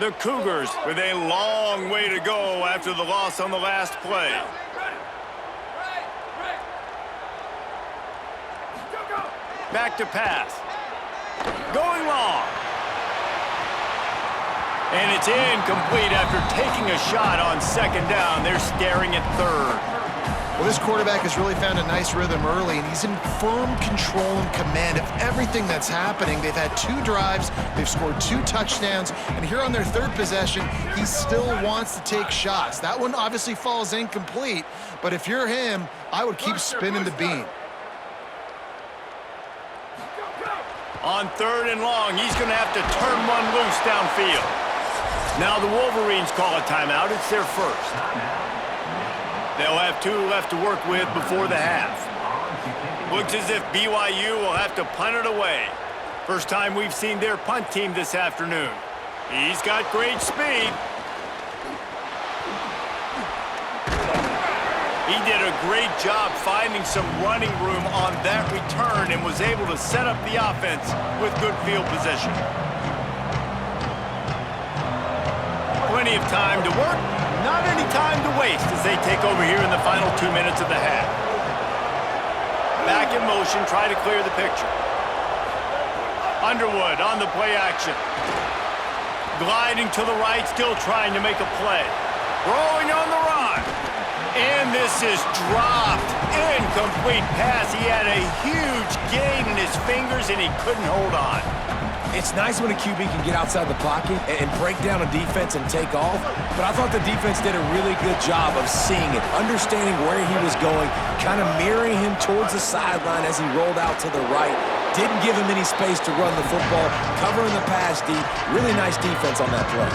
The Cougars with a long way to go after the loss on the last play. Back to pass. Going long. And it's incomplete after taking a shot on second down. They're staring at third. Well, this quarterback has really found a nice rhythm early, and he's in firm control and command of everything that's happening. They've had 2 drives, they've scored 2 touchdowns, and here on their 3rd possession, he still wants to take shots. That one obviously falls incomplete, but if you're him, I would keep spinning the beam. On 3rd and long, he's going to have to turn one loose downfield. Now the Wolverines call a timeout. It's their first. They'll have 2 left to work with before the half. Looks as if BYU will have to punt it away. First time we've seen their punt team this afternoon. He's got great speed. He did a great job finding some running room on that return and was able to set up the offense with good field position. Plenty of time to work. Not any time to waste as they take over here in the final 2 minutes of the half. Back in motion, try to clear the picture. Underwood on the play action. Gliding to the right, still trying to make a play. Rolling on the run. And this is dropped. Incomplete pass. He had a huge gain in his fingers and he couldn't hold on. It's nice when a QB can get outside the pocket and break down a defense and take off, but I thought the defense did a really good job of seeing it, understanding where he was going, kind of mirroring him towards the sideline as he rolled out to the right. Didn't give him any space to run the football, covering the pass deep. Really nice defense on that play.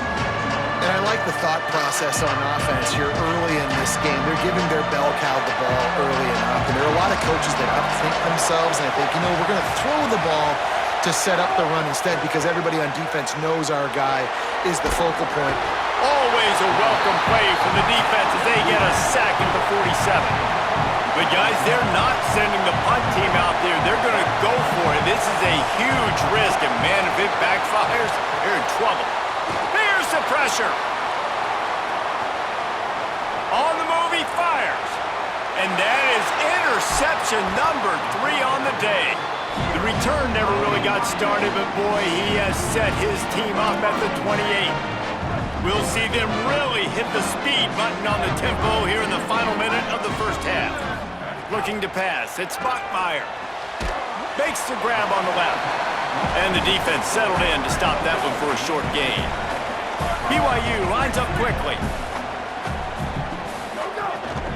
And I like the thought process on offense here early in this game. They're giving their bell cow the ball early enough, and there are a lot of coaches that outthink themselves, and I think, we're going to throw the ball to set up the run instead because everybody on defense knows our guy is the focal point. Always a welcome play from the defense as they get a sack at the 47. But guys, they're not sending the punt team out there. They're going to go for it. This is a huge risk, and man, if it backfires, they're in trouble. Here's the pressure. On the move, he fires. And that is interception number 3 on the day. The return never really got started, but boy, he has set his team up at the 28. We'll see them really hit the speed button on the tempo here in the final minute of the first half. Looking to pass, it's Bachmeier. Makes the grab on the left. And the defense settled in to stop that one for a short gain. BYU lines up quickly.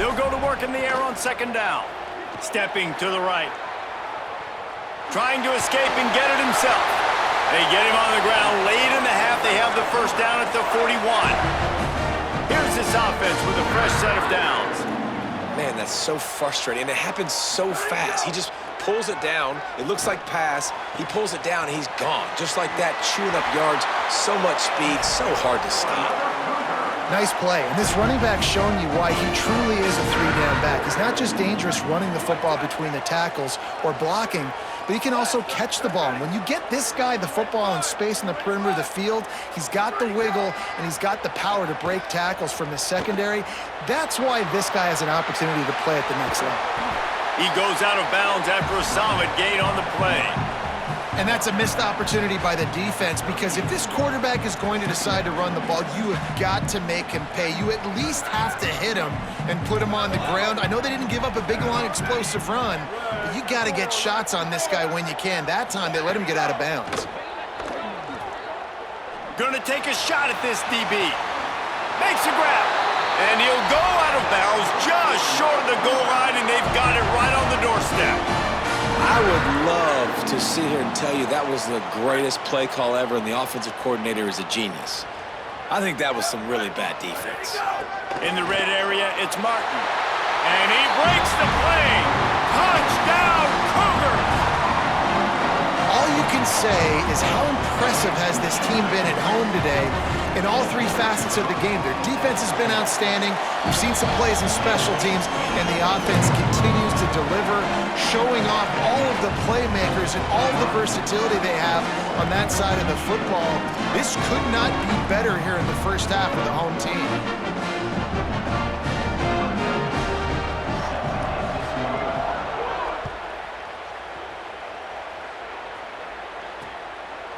They'll go to work in the air on second down. Stepping to the right. Trying to escape and get it himself. They get him on the ground late in the half. They have the first down at the 41. Here's this offense with a fresh set of downs. Man, that's so frustrating, and it happens so fast. He just pulls it down. It looks like pass. He pulls it down, and he's gone. Just like that, chewing up yards. So much speed, so hard to stop. Nice play. And this running back showing you why he truly is a 3-down back. He's not just dangerous running the football between the tackles or blocking, but he can also catch the ball. And when you get this guy the football in space in the perimeter of the field, he's got the wiggle and he's got the power to break tackles from the secondary. That's why this guy has an opportunity to play at the next level. He goes out of bounds after a solid gain on the play. And that's a missed opportunity by the defense because if this quarterback is going to decide to run the ball, you have got to make him pay. You at least have to hit him and put him on the ground. I know they didn't give up a big, long, explosive run, but you got to get shots on this guy when you can. That time, they let him get out of bounds. Gonna take a shot at this DB. Makes a grab. And he'll go out of bounds just short of the goal line, and they've got it right on the doorstep. I would love to sit here and tell you that was the greatest play call ever, and the offensive coordinator is a genius. I think that was some really bad defense. In the red area, it's Martin. And he breaks the play. Touchdown, Cougars! All you can say is how impressive has this team been at home today in all three facets of the game. Their defense has been outstanding. We've seen some plays in special teams, and the offense continues to deliver, showing off all of the playmakers and all of the versatility they have on that side of the football. This could not be better here in the first half of the home team.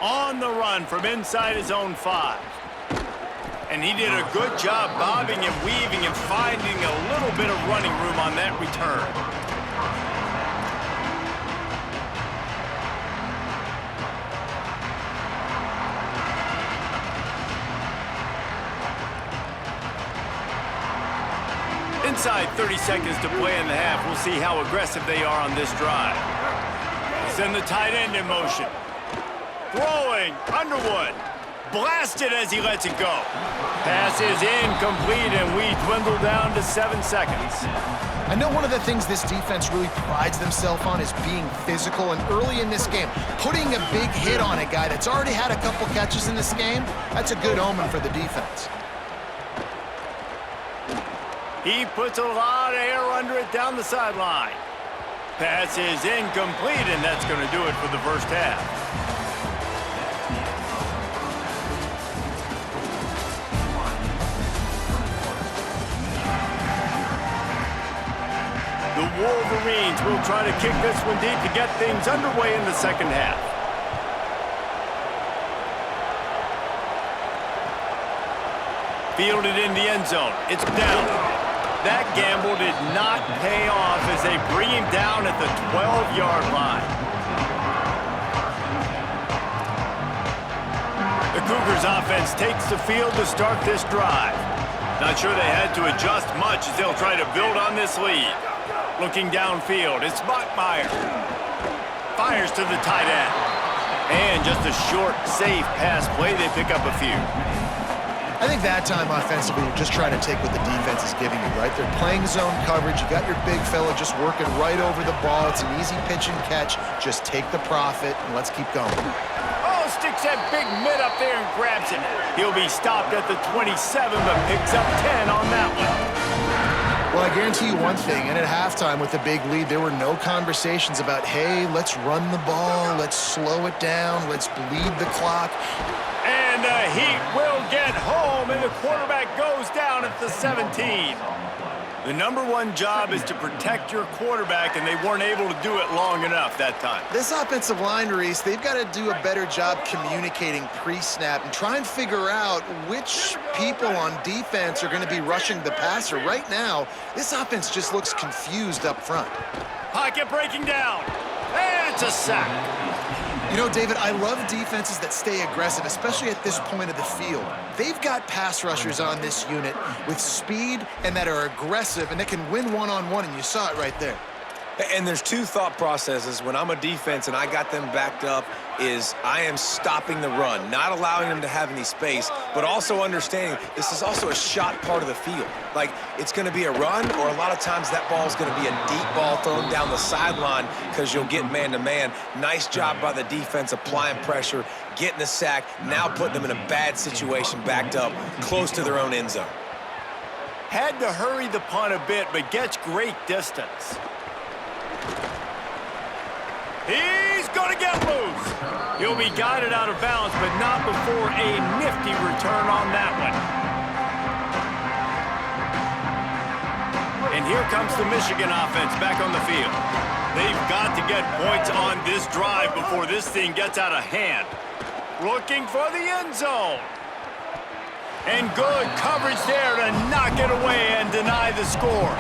On the run from inside his own 5. And he did a good job bobbing and weaving and finding a little bit of running room on that return. Inside 30 seconds to play in the half. We'll see how aggressive they are on this drive. Send the tight end in motion. Throwing, Underwood. Blasted as he lets it go. Pass is incomplete, and we dwindle down to 7 seconds. I know one of the things this defense really prides themselves on is being physical, and early in this game, putting a big hit on a guy that's already had a couple catches in this game, that's a good omen for the defense. He puts a lot of air under it down the sideline. Pass is incomplete, and that's going to do it for the first half. The Wolverines will try to kick this one deep to get things underway in the second half. Fielded in the end zone. It's down. That gamble did not pay off as they bring him down at the 12-yard line. The Cougars offense takes the field to start this drive. Not sure they had to adjust much as they'll try to build on this lead. Looking downfield, it's Bachmeier. Fires to the tight end. And just a short, safe pass play, they pick up a few. I think that time offensively, you're just trying to take what the defense is giving you, right? They're playing zone coverage. You got your big fella just working right over the ball. It's an easy pitch and catch. Just take the profit, and let's keep going. Oh, sticks that big mid up there and grabs it. He'll be stopped at the 27, but picks up 10 on that one. Well, I guarantee you one thing, and at halftime with the big lead, there were no conversations about, hey, let's run the ball, let's slow it down, let's bleed the clock. And the Heat will get home, and the quarterback goes down at the 17. The number one job is to protect your quarterback, and they weren't able to do it long enough that time. This offensive line, Reese, they've got to do a better job communicating pre-snap and try and figure out which people on defense are going to be rushing the passer. Right now, this offense just looks confused up front. Pocket breaking down, and it's a sack. You know, David, I love defenses that stay aggressive, especially at this point of the field. They've got pass rushers on this unit with speed and that are aggressive and that can win one-on-one, and you saw it right there. And there's two thought processes when I'm a defense and I got them backed up is I am stopping the run, not allowing them to have any space, but also understanding this is also a shot part of the field. Like, it's going to be a run, or a lot of times that ball is going to be a deep ball thrown down the sideline because you'll get man-to-man. Nice job by the defense applying pressure, getting the sack, now putting them in a bad situation backed up close to their own end zone. Had to hurry the punt a bit, but gets great distance. He's going to get loose. He'll be guided out of bounds, but not before a nifty return on that one. And here comes the Michigan offense back on the field. They've got to get points on this drive before this thing gets out of hand. Looking for the end zone. And good coverage there to knock it away and deny the score.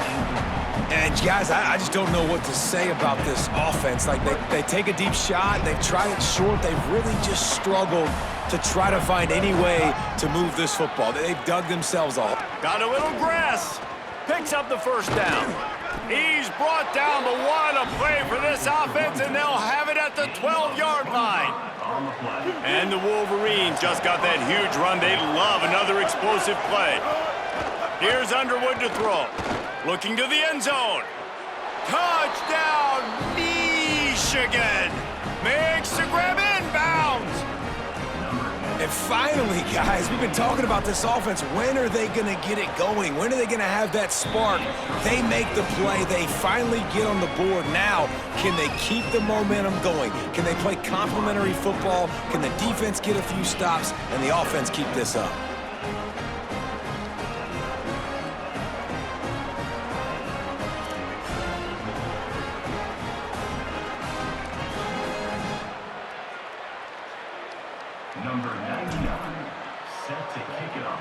And guys, I just don't know what to say about this offense. Like, they take a deep shot, they've tried it short, they've really just struggled to try to find any way to move this football. They've dug themselves off. Got a little grass, picks up the first down. He's brought down, but what a play for this offense, and they'll have it at the 12-yard line. And the Wolverines just got that huge run. They love another explosive play. Here's Underwood to throw. Looking to the end zone. Touchdown, Michigan. Makes the grab in, back And finally, guys, we've been talking about this offense. When are they going to get it going? When are they going to have that spark? They make the play. They finally get on the board. Now, can they keep the momentum going? Can they play complementary football? Can the defense get a few stops and the offense keep this up? Number 99, set to kick it off.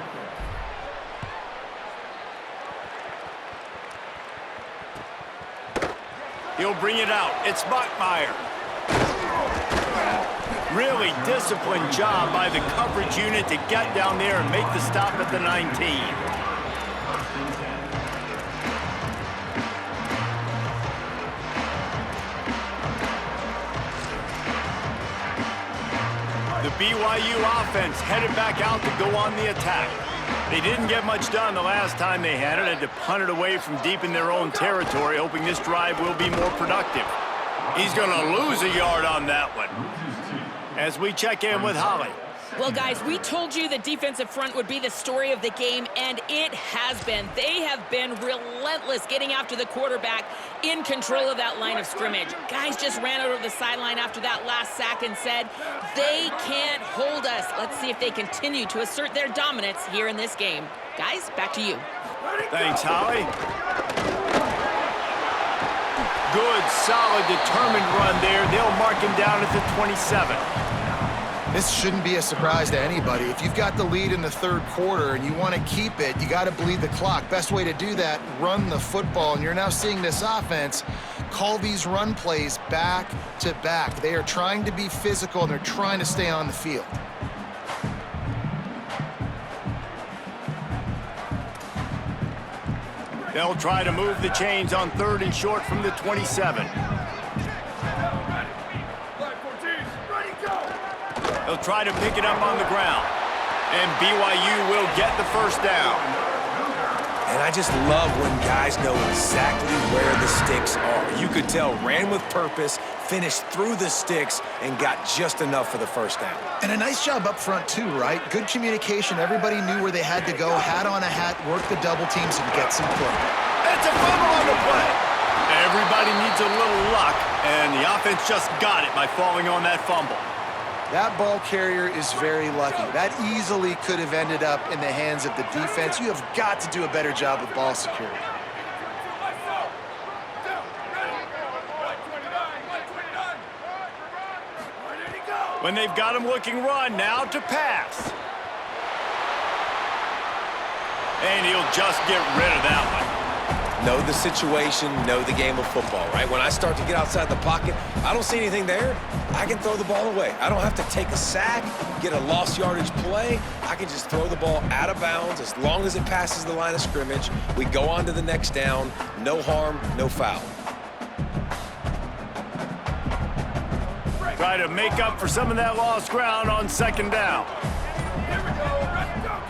He'll bring it out. It's Bachmeier. Really disciplined job by the coverage unit to get down there and make the stop at the 19. The BYU offense headed back out to go on the attack. They didn't get much done the last time they had it. Had to punt it away from deep in their own territory, hoping this drive will be more productive. He's going to lose a yard on that one. As we check in with Holly. Well, guys, we told you the defensive front would be the story of the game, and it has been. They have been relentless getting after the quarterback, in control of that line of scrimmage. Guys just ran over the sideline after that last sack and said, they can't hold us. Let's see if they continue to assert their dominance here in this game. Guys, back to you. Thanks, Holly. Good, solid, determined run there. They'll mark him down at the 27. This shouldn't be a surprise to anybody. If you've got the lead in the third quarter and you want to keep it, you got to bleed the clock. Best way to do that, run the football. And you're now seeing this offense call these run plays back to back. They are trying to be physical, and they're trying to stay on the field. They'll try to move the chains on 3rd and short from the 27. They'll try to pick it up on the ground. And BYU will get the first down. And I just love when guys know exactly where the sticks are. You could tell ran with purpose, finished through the sticks, and got just enough for the first down. And a nice job up front too, right? Good communication. Everybody knew where they had to go. Hat on a hat, work the double teams, and get some play. It's a fumble on the play. Everybody needs a little luck, and the offense just got it by falling on that fumble. That ball carrier is very lucky. That easily could have ended up in the hands of the defense. You have got to do a better job with ball security. When they've got him looking run, now to pass. And he'll just get rid of that one. Know the situation, know the game of football, right? When I start to get outside the pocket, I don't see anything there, I can throw the ball away. I don't have to take a sack, get a lost yardage play. I can just throw the ball out of bounds as long as it passes the line of scrimmage. We go on to the next down. No harm, no foul. Try to make up for some of that lost ground on 2nd down.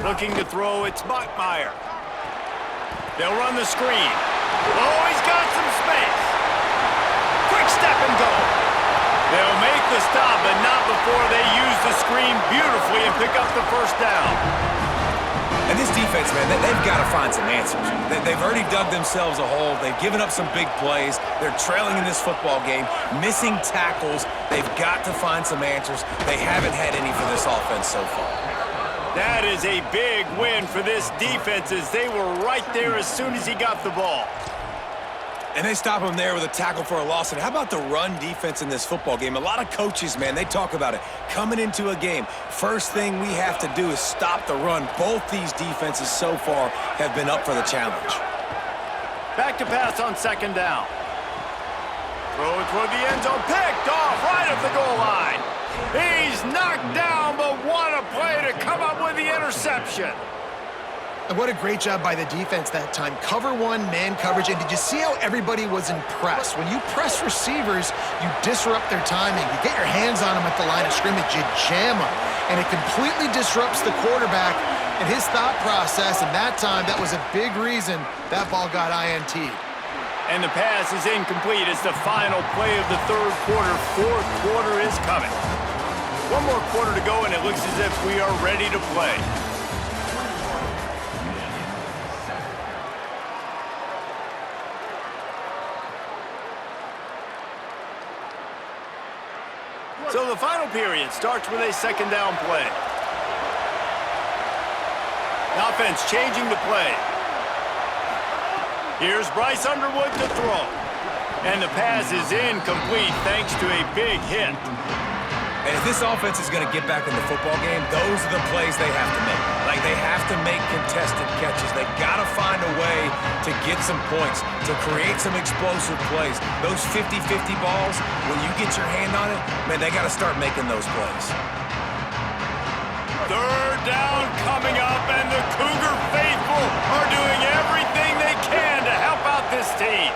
Looking to throw, it's Bachmeier. They'll run the screen. Oh, he's got some space. Quick step and go. They'll make the stop, but not before they use the screen beautifully and pick up the first down. And this defense, man, they've got to find some answers. They've already dug themselves a hole. They've given up some big plays. They're trailing in this football game, missing tackles. They've got to find some answers. They haven't had any for this offense so far. That is a big win for this defense, as they were right there as soon as he got the ball. And they stop him there with a tackle for a loss. And how about the run defense in this football game? A lot of coaches, man, they talk about it. Coming into a game, first thing we have to do is stop the run. Both these defenses so far have been up for the challenge. Back to pass on 2nd down. Throw it toward the end zone, picked off right at the goal line. He's knocked down, but what a play to come up with the interception. And what a great job by the defense that time. Cover one, man coverage. And did you see how everybody was impressed? When you press receivers, you disrupt their timing. You get your hands on them at the line of scrimmage. You jam them. And it completely disrupts the quarterback and his thought process. And that time, that was a big reason that ball got INT'd. And the pass is incomplete. It's the final play of the 3rd quarter. 4th quarter is coming. One more quarter to go, and it looks as if we are ready to play. So the final period starts with a second down play. The offense changing the play. Here's Bryce Underwood to throw. And the pass is incomplete thanks to a big hit. And if this offense is going to get back in the football game, those are the plays they have to make. Like, they have to make contested catches. They got to find a way to get some points, to create some explosive plays. Those 50-50 balls, when you get your hand on it, man, they got to start making those plays. Third down coming up, and the Cougar faithful are doing everything they can to help out this team.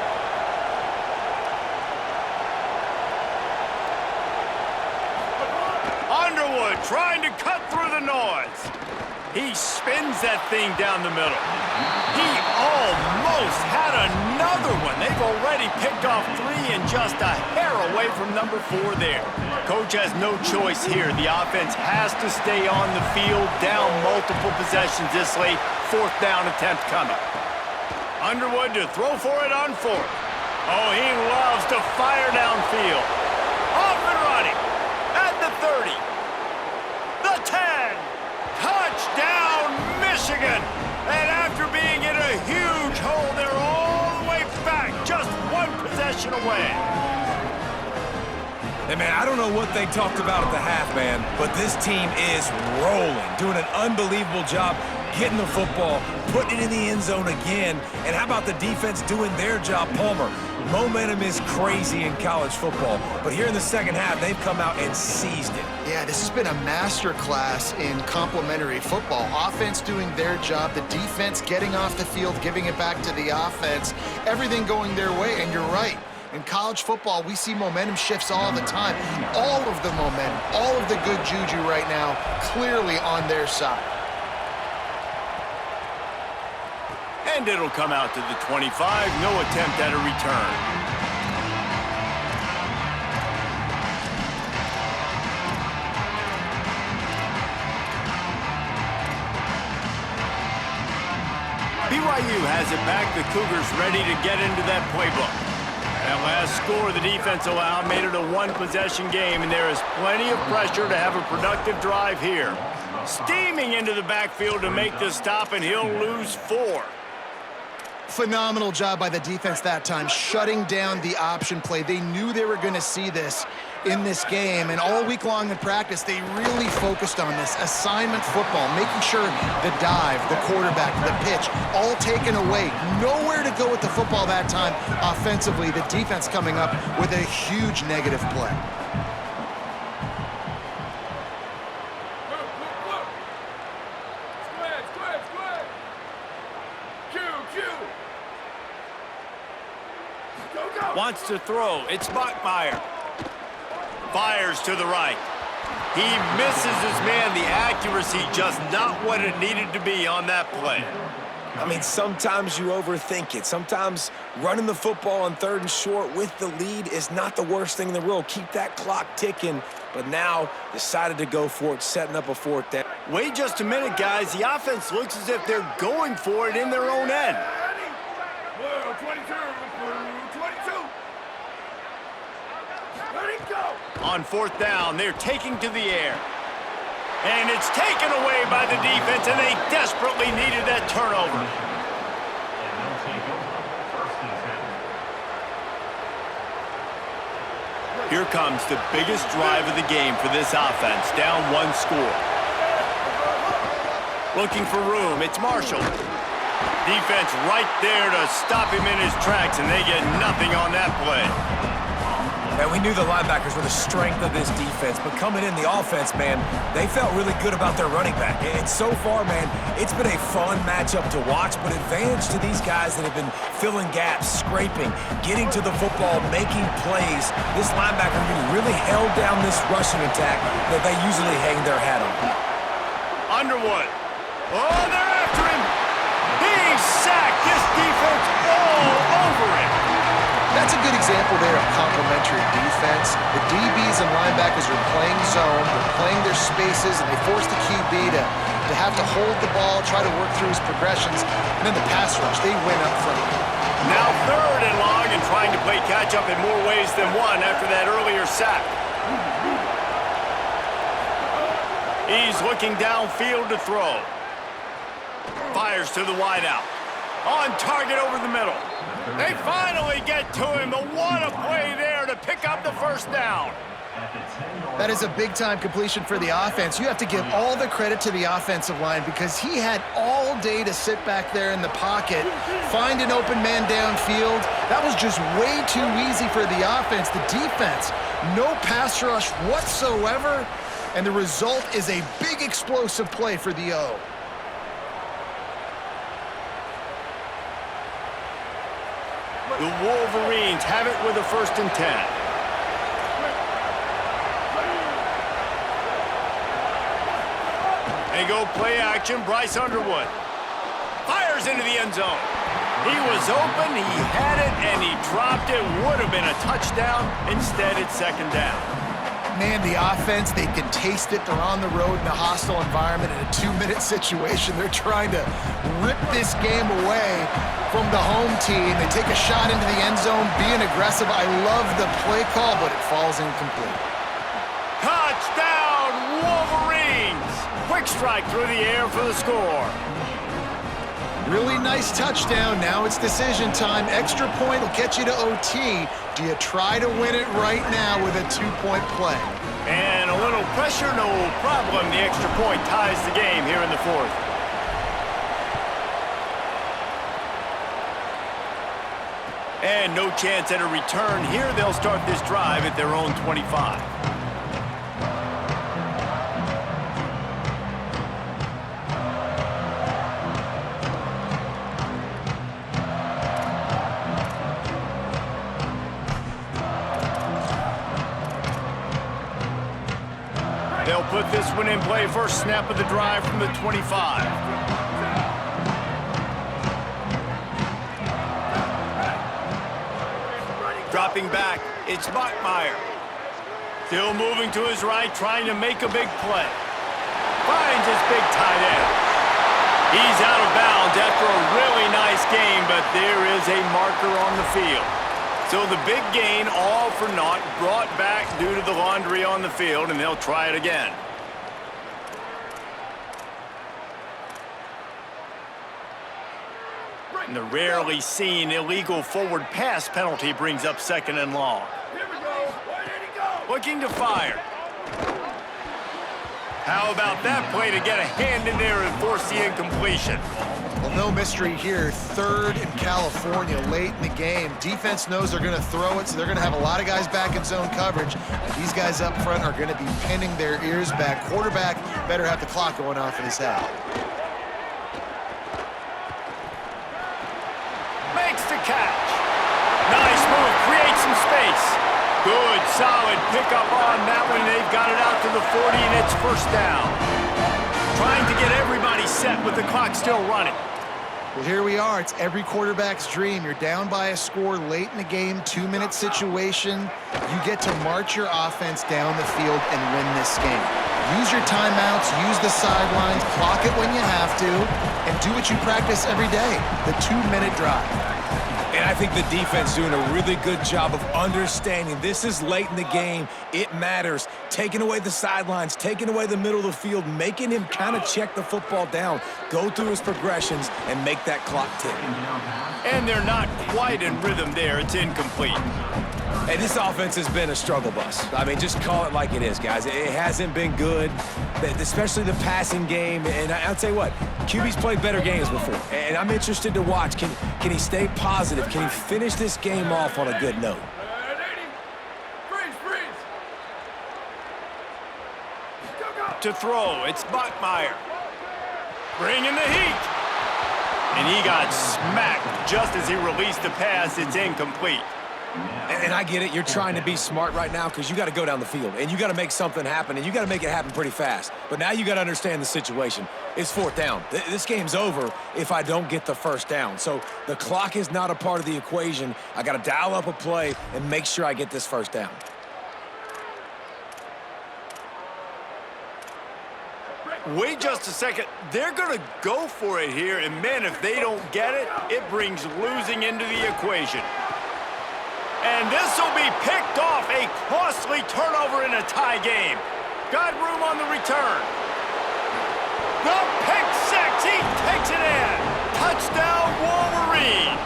Underwood trying to cut through the noise. He spins that thing down the middle. He almost had another one. They've already picked off 3 and just a hair away from number 4 there. Coach has no choice here. The offense has to stay on the field, down multiple possessions this late. 4th down attempt coming. Underwood to throw for it on 4th. Oh, he loves to fire downfield. Off and running. At the 30. The 10. Touchdown, Michigan! And after being in a huge hole, they're all the way back, just 1 possession away. Hey, man, I don't know what they talked about at the half, man, but this team is rolling, doing an unbelievable job getting the football, putting it in the end zone again. And how about the defense doing their job, Palmer? Momentum is crazy in college football, but here in the second half, they've come out and seized it. Yeah, this has been a master class in complementary football. Offense doing their job, the defense getting off the field, giving it back to the offense, everything going their way, and you're right. In college football, we see momentum shifts all the time. All of the momentum, all of the good juju right now, clearly on their side. And it'll come out to the 25. No attempt at a return. BYU has it back. The Cougars ready to get into that playbook. That last score the defense allowed made it a 1-possession game, and there is plenty of pressure to have a productive drive here. Steaming into the backfield to make the stop, and he'll lose 4. Phenomenal job by the defense that time, shutting down the option play. They knew they were going to see this in this game, and all week long in practice, they really focused on this assignment football, making sure the dive, the quarterback, the pitch, all taken away. Nowhere to go with the football that time offensively. The defense coming up with a huge negative play. Wants to throw. It's Bachmeier. Fires to the right. He misses his man. The accuracy just not what it needed to be on that play. I mean, sometimes you overthink it. Sometimes running the football on 3rd and short with the lead is not the worst thing in the world. Keep that clock ticking. But now decided to go for it, setting up a 4th down. Wait just a minute, guys. The offense looks as if they're going for it in their own end. 22. On 4th down, they're taking to the air. And it's taken away by the defense, and they desperately needed that turnover. And they'll take over 1st and 10. Here comes the biggest drive of the game for this offense, down 1 score. Looking for room, it's Marshall. Defense right there to stop him in his tracks, and they get nothing on that play. And we knew the linebackers were the strength of this defense, but coming in the offense, man, they felt really good about their running back. And so far, man, it's been a fun matchup to watch, but advantage to these guys that have been filling gaps, scraping, getting to the football, making plays. This linebacker really held down this rushing attack that they usually hang their hat on. Underwood. Oh, they're after him. He's sacked. This defense all over him. That's That's a good example there of complementary defense. The DBs and linebackers are playing zone, they're playing their spaces, and they force the QB to have to hold the ball, try to work through his progressions, and then the pass rush, they win up front. Now 3rd and long and trying to play catch-up in more ways than one after that earlier sack. He's looking downfield to throw. Fires to the wideout. On target over the middle. They finally get to him, but what a play there to pick up the first down. That is a big-time completion for the offense. You have to give all the credit to the offensive line because he had all day to sit back there in the pocket, find an open man downfield. That was just way too easy for the offense. The defense, no pass rush whatsoever, and the result is a big explosive play for the O. The Wolverines have it with a 1st and 10. They go play action. Bryce Underwood fires into the end zone. He was open, he had it, and he dropped it. Would have been a touchdown. Instead, it's 2nd down. Man, the offense, they can taste it. They're on the road in a hostile environment in a 2-minute situation. They're trying to rip this game away from the home team. They take a shot into the end zone, being aggressive. I love the play call, but it falls incomplete. Touchdown, Wolverines! Quick strike through the air for the score. Really nice touchdown. Now it's decision time. Extra point will get you to OT. Do you try to win it right now with a 2-point play? And a little pressure, no problem. The extra point ties the game here in the 4th. And no chance at a return here. They'll start this drive at their own 25. They'll put this one in play. First snap of the drive from the 25. Dropping back, it's Bachmeier. Still moving to his right, trying to make a big play. Finds his big tight end. He's out of bounds after a really nice game, but there is a marker on the field. So the big gain, all for naught, brought back due to the laundry on the field, and they'll try it again. And the rarely seen illegal forward pass penalty brings up 2nd and long. Here we go. Where did he go? Looking to fire. How about that play to get a hand in there and force the incompletion? Well, no mystery here. 3rd in California late in the game. Defense knows they're going to throw it, so they're going to have a lot of guys back in zone coverage. And these guys up front are going to be pinning their ears back. Quarterback better have the clock going off in his head. Makes the catch. Nice move, creates some space. Good, solid pickup on that one. They've got it out to the 40, and it's 1st down. Trying to get everybody set with the clock still running. Well, here we are. It's every quarterback's dream. You're down by a score late in the game, 2-minute situation. You get to march your offense down the field and win this game. Use your timeouts, use the sidelines, clock it when you have to, and do what you practice every day, the 2-minute drive. And I think the defense doing a really good job of understanding this is late in the game. It matters. Taking away the sidelines, taking away the middle of the field, making him kind of check the football down, go through his progressions, and make that clock tick. And they're not quite in rhythm there. It's incomplete. Hey, this offense has been a struggle bus. I mean, just call it like it is, guys. It hasn't been good, especially the passing game. And I'll tell you what, QB's played better games before. And I'm interested to watch. Can he stay positive? Can he finish this game off on a good note? Freeze. Go. To throw, it's Bachmeier. Bringing the heat. And he got smacked just as he released the pass. It's incomplete. And I get it. You're trying to be smart right now because you got to go down the field, and you got to make something happen, and you got to make it happen pretty fast. But now you got to understand the situation. It's fourth down. This game's over if I don't get the first down. So the clock is not a part of the equation. I got to dial up a play and make sure I get this first down. Wait just a second. They're going to go for it here, and man, if they don't get it, it brings losing into the equation. And this will be picked off, a costly turnover in a tie game. Got room on the return. The pick six, he takes it in. Touchdown, Wolverines.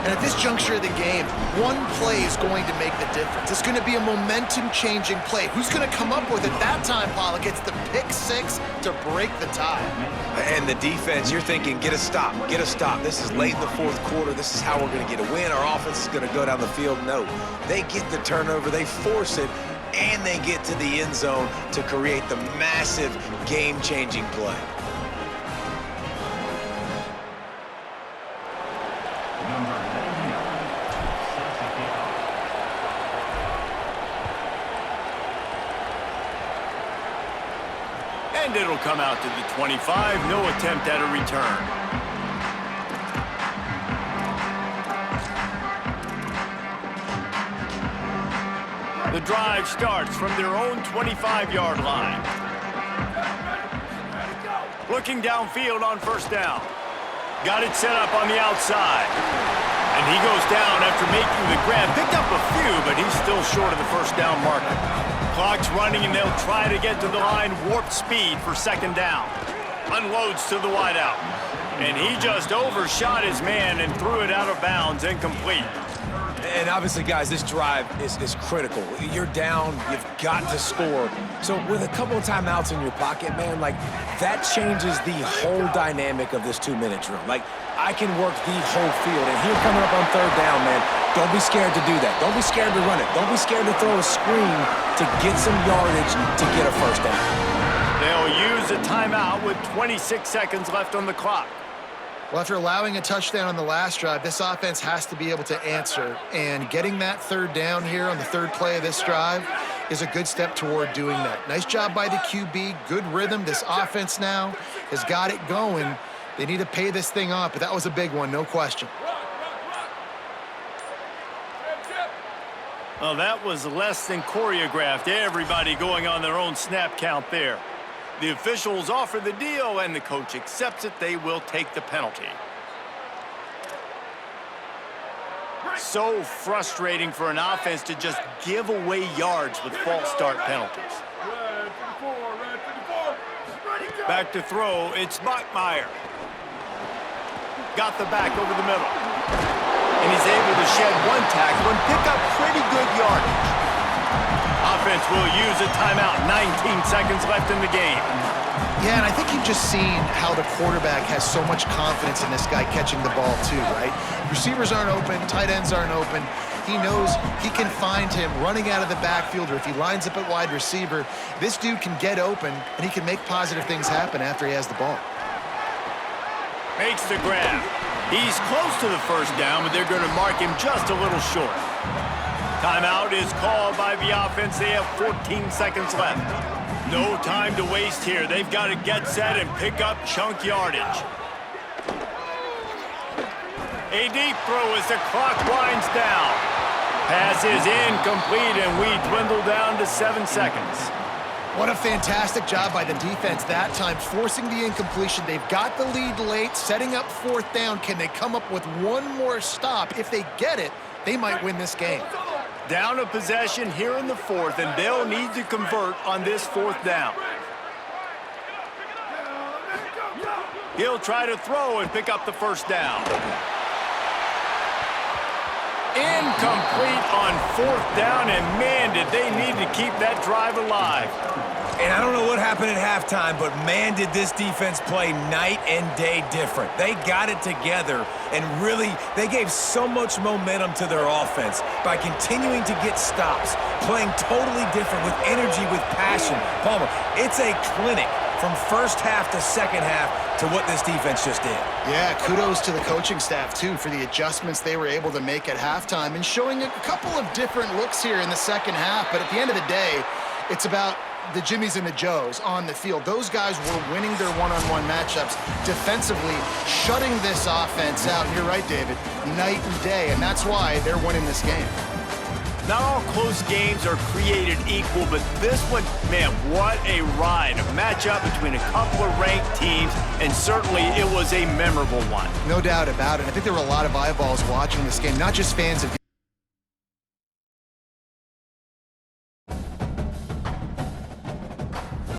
And at this juncture of the game, one play is going to make the difference. It's going to be a momentum-changing play. Who's going to come up with it that time, Pollock? It's the pick six to break the tie. And the defense, you're thinking, get a stop, get a stop. This is late in the fourth quarter. This is how we're going to get a win. Our offense is going to go down the field. No, they get the turnover, they force it, and they get to the end zone to create the massive game-changing play. And it'll come out to the 25. No attempt at a return. The drive starts from their own 25-yard line. Looking downfield on first down. Got it set up on the outside. And he goes down after making the grab. Picked up a few, but he's still short of the first down marker. Clock's running, and they'll try to get to the line, warp speed for second down. Unloads to the wideout. And he just overshot his man and threw it out of bounds, incomplete. And obviously, guys, this drive is critical. You're down, you've got to score. So with a couple of timeouts in your pocket, man, like, that changes the whole dynamic of this 2-minute drill. Like, I can work the whole field. And here coming up on third down, man, don't be scared to do that. Don't be scared to run it. Don't be scared to throw a screen to get some yardage to get a first down. They'll use a timeout with 26 seconds left on the clock. Well, after allowing a touchdown on the last drive, this offense has to be able to answer. And getting that third down here on the third play of this drive is a good step toward doing that. Nice job by the QB. Good rhythm. This offense now has got it going. They need to pay this thing off, but that was a big one, no question. Well, that was less than choreographed. Everybody going on their own snap count there. The officials offer the deal, and the coach accepts it. They will take the penalty. So frustrating for an offense to just give away yards with false start penalties. Back to throw, it's Bachmeier. Got the back over the middle. And he's able to shed one tackle and pick up pretty good yardage. Offense will use a timeout. 19 seconds left in the game. Yeah, and I think you've just seen how the quarterback has so much confidence in this guy catching the ball too, right? Receivers aren't open, tight ends aren't open. He knows he can find him running out of the backfield, or if he lines up at wide receiver, this dude can get open, and he can make positive things happen after he has the ball. Makes the grab. He's close to the first down, but they're going to mark him just a little short. Timeout is called by the offense. They have 14 seconds left. No time to waste here. They've got to get set and pick up chunk yardage. A deep throw as the clock winds down. Pass is incomplete, and we dwindle down to 7 seconds. What a fantastic job by the defense that time, forcing the incompletion. They've got the lead late, setting up fourth down. Can they come up with one more stop? If they get it, they might win this game. Down a possession here in the fourth, and they'll need to convert on this fourth down. He'll try to throw and pick up the first down. Incomplete on fourth down, and man, did they need to keep that drive alive. And I don't know what happened at halftime, but man, did this defense play night and day different. They got it together, and really, they gave so much momentum to their offense by continuing to get stops, playing totally different with energy, with passion. Palmer, it's a clinic from first half to second half to what this defense just did. Yeah, kudos to the coaching staff, too, for the adjustments they were able to make at halftime and showing a couple of different looks here in the second half. But at the end of the day, it's about the Jimmies and the Joes on the field. Those guys were winning their one-on-one matchups defensively, shutting this offense out. And you're right, David, night and day, and that's why they're winning this game. Not all close games are created equal, but this one, man, what a ride. A matchup between a couple of ranked teams, and certainly it was a memorable one. No doubt about it. I think there were a lot of eyeballs watching this game, not just fans of